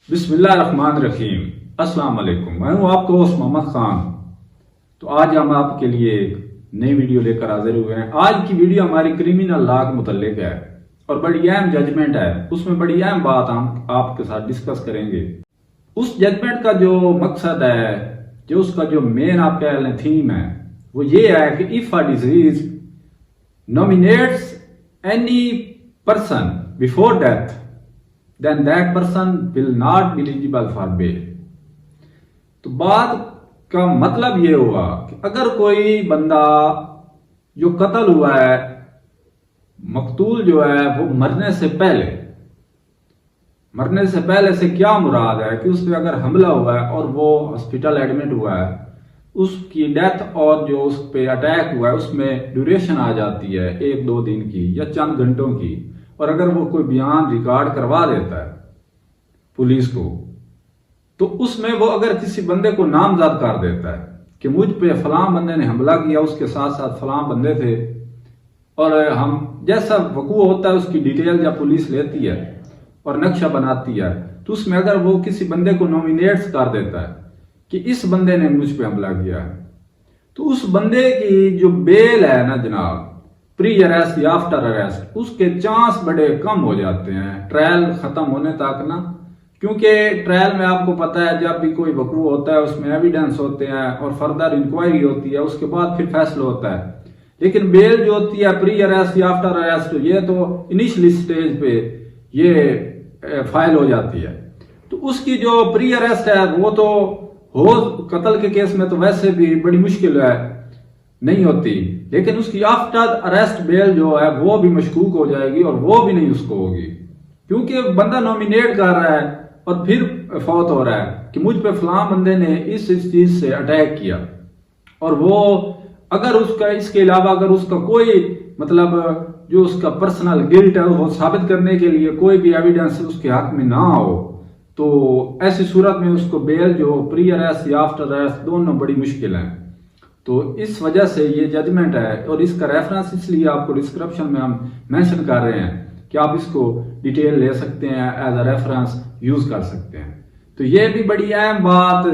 بسم اللہ الرحمن الرحیم۔ السلام علیکم، میں ہوں آپ کو ہوسٹ محمد خان۔ تو آج ہم آپ کے لیے نئی ویڈیو لے کر حاضر ہوئے ہیں۔ آج کی ویڈیو ہماری کرمنل لا کے متعلق ہے اور بڑی اہم ججمنٹ ہے۔ اس میں بڑی اہم بات ہم آپ کے ساتھ ڈسکس کریں گے۔ اس ججمنٹ کا جو مقصد ہے، جو اس کا جو مین آپ کہہ لیں تھیم ہے، وہ یہ ہے کہ if a disease nominates any person before death then that person will not be eligible for bail۔ تو بات کا مطلب یہ ہوا کہ اگر کوئی بندہ جو قتل ہوا ہے، مقتول جو ہے وہ مرنے سے پہلے سے کیا مراد ہے کہ اس پہ اگر حملہ ہوا ہے اور وہ ہاسپٹل ایڈمٹ ہوا ہے، اس کی ڈیتھ اور جو اس پہ اٹیک ہوا ہے اس میں ڈیوریشن آ جاتی ہے 1-2 دن کی یا چند گھنٹوں کی، اور اگر وہ کوئی بیان ریکارڈ کروا دیتا ہے پولیس کو، تو اس میں وہ اگر کسی بندے کو نامزد کر دیتا ہے کہ مجھ پہ فلاں بندے نے حملہ کیا، اس کے ساتھ ساتھ فلاں بندے تھے، اور ہم جیسا وقوع ہوتا ہے اس کی ڈیٹیل جب پولیس لیتی ہے اور نقشہ بناتی ہے، تو اس میں اگر وہ کسی بندے کو نومینیٹس کر دیتا ہے کہ اس بندے نے مجھ پہ حملہ کیا ہے، تو اس بندے کی جو بیل ہے نا جناب، پری اریسٹ یا آفٹر اریسٹ، اس کے چانس بڑے کم ہو جاتے ہیں ٹرائل ختم ہونے تک نا۔ کیونکہ ٹرائل میں آپ کو پتا ہے جب بھی کوئی وقوع ہوتا ہے اس میں ایویڈنس ہوتے ہیں اور فردر انکوائری ہوتی ہے، اس کے بعد پھر فیصلہ ہوتا ہے۔ لیکن بیل جو ہوتی ہے پری اریسٹ یا آفٹر اریسٹ، یہ تو انیشلی سٹیج پہ یہ فائل ہو جاتی ہے۔ تو اس کی جو پری اریسٹ ہے وہ تو قتل کے کیس میں تو ویسے بھی بڑی مشکل ہے، نہیں ہوتی، لیکن اس کی آفٹر اریسٹ بیل جو ہے وہ بھی مشکوک ہو جائے گی اور وہ بھی نہیں اس کو ہوگی، کیونکہ بندہ نومینیٹ کر رہا ہے اور پھر فوت ہو رہا ہے کہ مجھ پہ فلاں بندے نے اس چیز سے اٹیک کیا، اور وہ اگر اس کے علاوہ اگر اس کا کوئی مطلب جو اس کا پرسنل گلٹ ہے وہ ثابت کرنے کے لیے کوئی بھی ایویڈنس اس کے حق میں نہ ہو، تو ایسی صورت میں اس کو بیل جو پری اریسٹ یا آفٹر اریسٹ دونوں بڑی مشکل ہیں۔ تو اس وجہ سے یہ ججمنٹ ہے، اور اس کا ریفرنس اس لیے آپ کو ڈسکرپشن میں ہم مینشن کر رہے ہیں کہ آپ اس کو ڈیٹیل لے سکتے ہیں، ایز اے ریفرنس یوز کر سکتے ہیں۔ تو یہ بھی بڑی اہم بات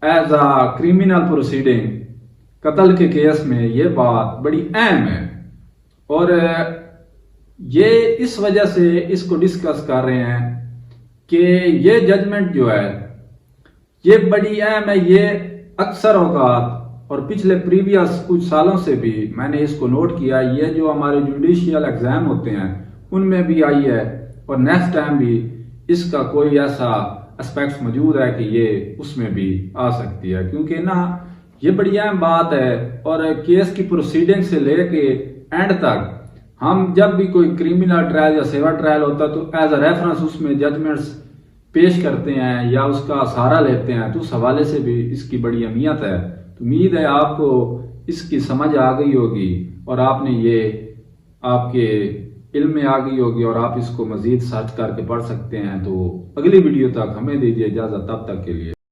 ایز اے کرمنل پروسیڈنگ، قتل کے کیس میں یہ بات بڑی اہم ہے، اور یہ اس وجہ سے اس کو ڈسکس کر رہے ہیں کہ یہ ججمنٹ جو ہے یہ بڑی اہم ہے۔ یہ اکثر اوقات اور پچھلے پریویس کچھ سالوں سے بھی میں نے اس کو نوٹ کیا، یہ جو ہمارے جوڈیشیل ایگزام ہوتے ہیں ان میں بھی آئی ہے، اور نیکسٹ ٹائم بھی اس کا کوئی ایسا اسپیکٹس موجود ہے کہ یہ اس میں بھی آ سکتی ہے، کیونکہ نا یہ بڑی اہم بات ہے۔ اور کیس کی پروسیڈنگ سے لے کے اینڈ تک ہم جب بھی کوئی کرمنل ٹرائل یا سیوا ٹرائل ہوتا ہے تو ایز اے ریفرنس اس میں ججمنٹس پیش کرتے ہیں یا اس کا سہارا لیتے ہیں، تو اس حوالے سے بھی اس کی بڑی اہمیت ہے۔ تو امید ہے آپ کو اس کی سمجھ آ گئی ہوگی اور آپ نے یہ آپ کے علم میں آ گئی ہوگی، اور آپ اس کو مزید سرچ کر کے پڑھ سکتے ہیں۔ تو اگلی ویڈیو تک ہمیں دیجیے اجازت، تب تک کے لیے